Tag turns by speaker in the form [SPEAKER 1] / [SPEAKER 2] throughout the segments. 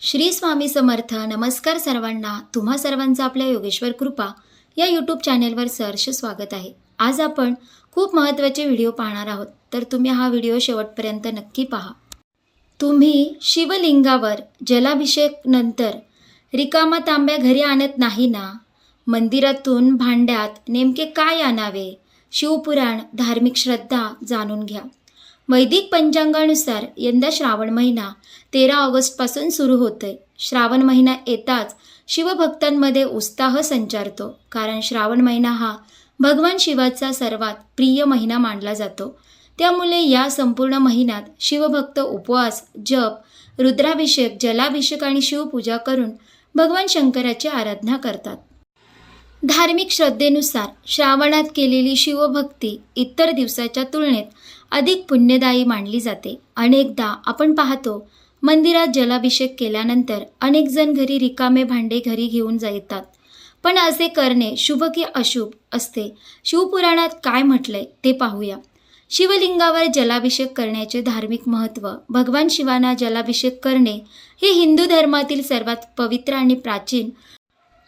[SPEAKER 1] श्री स्वामी समर्थ. नमस्कार सर्वांना. तुम्हा सर्वांचं आपल्या योगेश्वर कृपा या यूट्यूब चॅनेलवर सहर्ष स्वागत आहे. आज आपण खूप महत्त्वाचे व्हिडिओ पाहणार आहोत, तर तुम्ही हा व्हिडिओ शेवटपर्यंत नक्की पहा. तुम्ही शिवलिंगावर जलाभिषेक नंतर रिकामा तांब्या घरी आणत नाही ना? मंदिरातून भांड्यात नेमके काय आणावे? शिवपुराण, धार्मिक श्रद्धा जाणून घ्या. वैदिक पंचांगानुसार यंदा श्रावण महिना 13 ऑगस्टपासून सुरू होतोय. श्रावण महिना येताच शिवभक्तांमध्ये उत्साह संचारतो, कारण श्रावण महिना हा भगवान शिवाचा सर्वात प्रिय महिना मानला जातो. त्यामुळे या संपूर्ण महिन्यात शिवभक्त उपवास, जप, रुद्राभिषेक, जलाभिषेक आणि शिवपूजा करून भगवान शंकराची आराधना करतात. धार्मिक श्रद्धेनुसार श्रावणात केलेली शिवभक्ती इतर दिवसाच्या तुलनेत अधिक पुण्यदायी मानली जाते. अनेकदा आपण पाहतो, मंदिरात जलाभिषेक केल्यानंतर अनेक जण घरी रिकामे भांडे घरी घेऊन येतात. पण असे करणे शुभ की अशुभ असते? शिवपुराणात काय म्हटलंय ते पाहूया. शिवलिंगावर जलाभिषेक करण्याचे धार्मिक महत्त्व. भगवान शिवांना जलाभिषेक करणे हे हिंदू धर्मातील सर्वात पवित्र आणि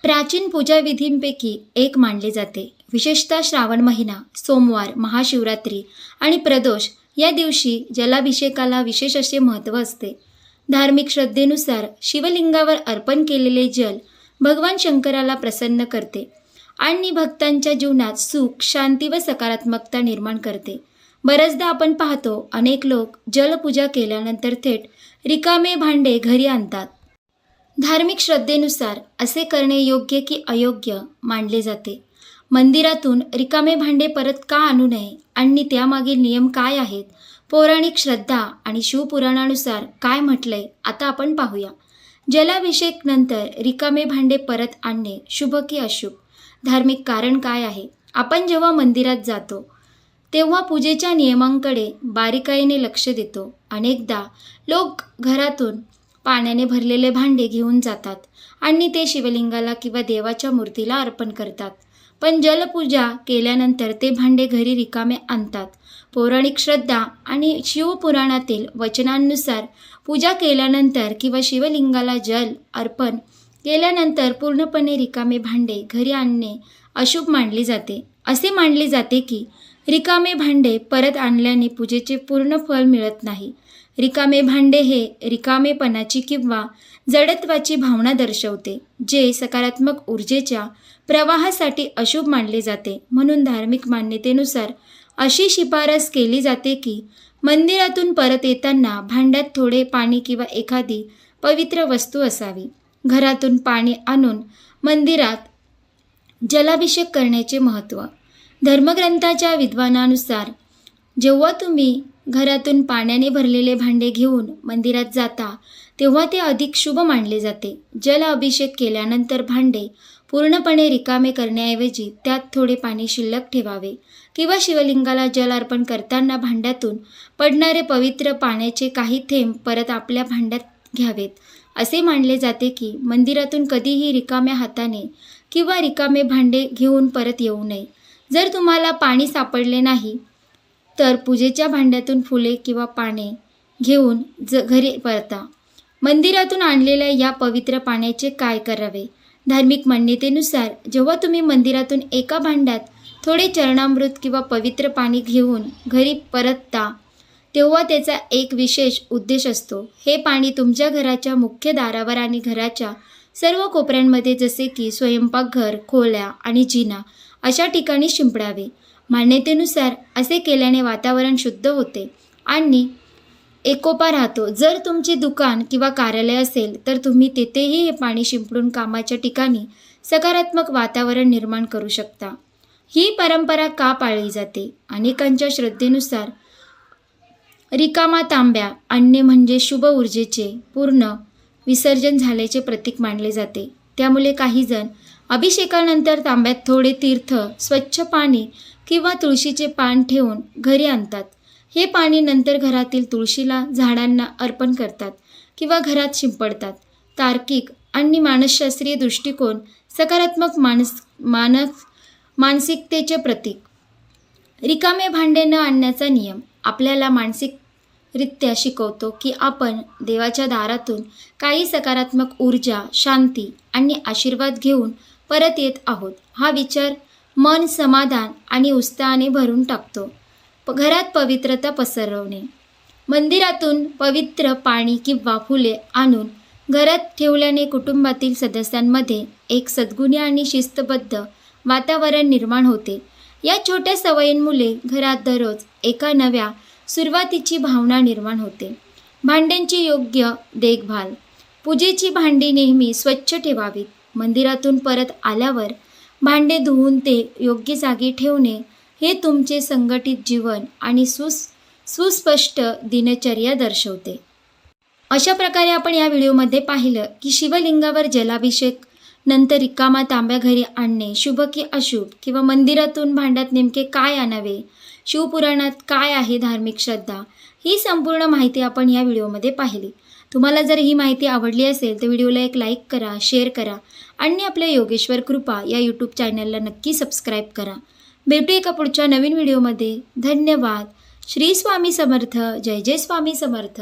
[SPEAKER 1] प्राचीन पूजाविधींपैकी एक मानले जाते. विशेषतः श्रावण महिना, सोमवार, महाशिवरात्री आणि प्रदोष या दिवशी जलाभिषेकाला विशेष असे महत्त्व असते. धार्मिक श्रद्धेनुसार शिवलिंगावर अर्पण केलेले जल भगवान शंकराला प्रसन्न करते आणि भक्तांच्या जीवनात सुख, शांती व सकारात्मकता निर्माण करते. बऱ्याचदा आपण पाहतो, अनेक लोक जलपूजा केल्यानंतर थेट रिकामे भांडे घरी आणतात. धार्मिक श्रद्धेनुसार असे करणे योग्य की अयोग्य मानले जाते? मंदिरातून रिकामे भांडे परत का आणू नये आणि त्यामागील नियम काय आहेत? पौराणिक श्रद्धा आणि शिवपुराणानुसार काय म्हटलंय आता आपण पाहूया. जलाभिषेक नंतर रिकामे भांडे परत आणणे शुभ की अशुभ? धार्मिक कारण काय आहे? आपण जेव्हा मंदिरात जातो तेव्हा पूजेच्या नियमांकडे बारीकाईने लक्ष देतो. अनेकदा लोक घरातून पाण्याने भरलेले भांडे घेऊन जातात आणि ते शिवलिंगाला किंवा देवाच्या मूर्तीला अर्पण करतात. पण जलपूजा केल्यानंतर ते भांडे घरी रिकामे आणतात. पौराणिक श्रद्धा आणि शिवपुराणातील वचनांनुसार पूजा केल्यानंतर किंवा शिवलिंगाला जल अर्पण केल्यानंतर पूर्णपणे रिकामे भांडे घरी आणणे अशुभ मानले जाते. असे मानले जाते की रिकामे भांडे परत आणल्याने पूजेचे पूर्ण फळ मिळत नाही. रिकामे भांडे हे रिकामेपणाची किंवा जडत्वाची भावना दर्शवते, जे सकारात्मक ऊर्जेच्या प्रवाहासाठी अशुभ मानले जाते. म्हणून धार्मिक मान्यतेनुसार अशी शिफारस केली जाते की मंदिरातून परत येताना भांड्यात थोडे पाणी किंवा एखादी पवित्र वस्तू असावी. घरातून पाणी आणून मंदिरात जलाभिषेक करण्याचे महत्त्व. धर्मग्रंथाच्या विद्वानानुसार जेव्हा तुम्ही घरातून पाण्याने भरलेले भांडे घेऊन मंदिरात जाता तेव्हा ते अधिक शुभ मानले जाते. जल अभिषेक केल्यानंतर भांडे पूर्णपणे रिकामे करण्याऐवजी त्यात थोडे पाणी शिल्लक ठेवावे किंवा शिवलिंगाला जल अर्पण करताना भांड्यातून पडणारे पवित्र पाण्याचे काही थेंब परत आपल्या भांड्यात घ्यावेत. असे मानले जाते की मंदिरातून कधीही रिकाम्या हाताने किंवा रिकामे भांडे घेऊन परत येऊ नये. जर तुम्हाला पाणी सापडले नाही तर पूजेच्या भांड्यातून फुले किंवा पाने घेऊन घरी परता. मंदिरातून आणलेल्या या पवित्र पाण्याचे काय करावे? धार्मिक मान्यतेनुसार जेव्हा तुम्ही मंदिरातून एका भांड्यात थोडे चरणामृत किंवा पवित्र पाणी घेऊन घरी परतता तेव्हा त्याचा एक विशेष उद्देश असतो. हे पाणी तुमच्या घराच्या मुख्य दारावर आणि घराच्या सर्व कोपऱ्यांमध्ये, जसे की स्वयंपाकघर, खोल्या आणि जिना अशा ठिकाणी शिंपडावे. मान्यतेनुसार असे केल्याने वातावरण शुद्ध होते आणि एकोपा राहतो. जर तुमचे दुकान किंवा कार्यालय असेल तर तुम्ही तेथेही हे पाणी शिंपडून कामाच्या ठिकाणी सकारात्मक वातावरण निर्माण करू शकता. ही परंपरा का पाळली जाते? अनेकांच्या श्रद्धेनुसार रिकामा तांब्या आणणे म्हणजे शुभ ऊर्जेचे पूर्ण विसर्जन झाल्याचे प्रतीक मानले जाते. त्यामुळे काही जण अभिषेकानंतर तांब्यात थोडे तीर्थ, स्वच्छ पाणी किंवा तुळशीचे पान ठेवून घरी आणतात. हे पाणी नंतर घरातील तुळशीला, झाडांना अर्पण करतात किंवा घरात शिंपडतात. तार्किक आणि मानसशास्त्रीय दृष्टिकोन. सकारात्मक मानसिकतेचे प्रतीक. रिकामे भांडे न आणण्याचा नियम. आपल्याला मानसिक रित्या शिकवतो की आपण देवाच्या दारातून काही सकारात्मक ऊर्जा, शांती आणि आशीर्वाद घेऊन परत येत आहोत. हा विचार मन समाधान आणि उत्साहाने भरून टाकतो. घरात पवित्रता पसरवणे. मंदिरातून पवित्र पाणी किंवा फुले आणून घरात ठेवल्याने कुटुंबातील सदस्यांमध्ये एक सद्गुणी आणि शिस्तबद्ध वातावरण निर्माण होते. या छोट्या सवयींमुळे घरात दररोज एका नव्या सुरुवातीची भावना निर्माण होते. भांड्यांची योग्य देखभाल. पूजेची भांडी नेहमी स्वच्छ ठेवावीत. मंदिरातून परत आल्यावर भांडे धुवून ते योग्य जागी ठेवणे हे तुमचे संघटित जीवन आणि सुस्पष्ट दिनचर्या दर्शवते. अशा प्रकारे आपण या व्हिडिओमध्ये पाहिलं की शिवलिंगावर जलाभिषेक नंतर रिकामा तांब्या घरी आणणे शुभ की अशुभ, किंवा मंदिरातून भांड्यात नेमके काय आणावे, शिवपुराणात काय आहे धार्मिक श्रद्धा, ही संपूर्ण माहिती आपण या व्हिडिओमध्ये पाहिली. तुम्हाला जर ही माहिती आवडली असेल तर व्हिडिओला एक लाईक करा, शेअर करा आणि आपल्या योगेश्वर कृपा या यूट्यूब चॅनलला नक्की सबस्क्राईब करा. भेटू एका पुढच्या नवीन व्हिडिओमध्ये. धन्यवाद. श्री स्वामी समर्थ. जय जय स्वामी समर्थ.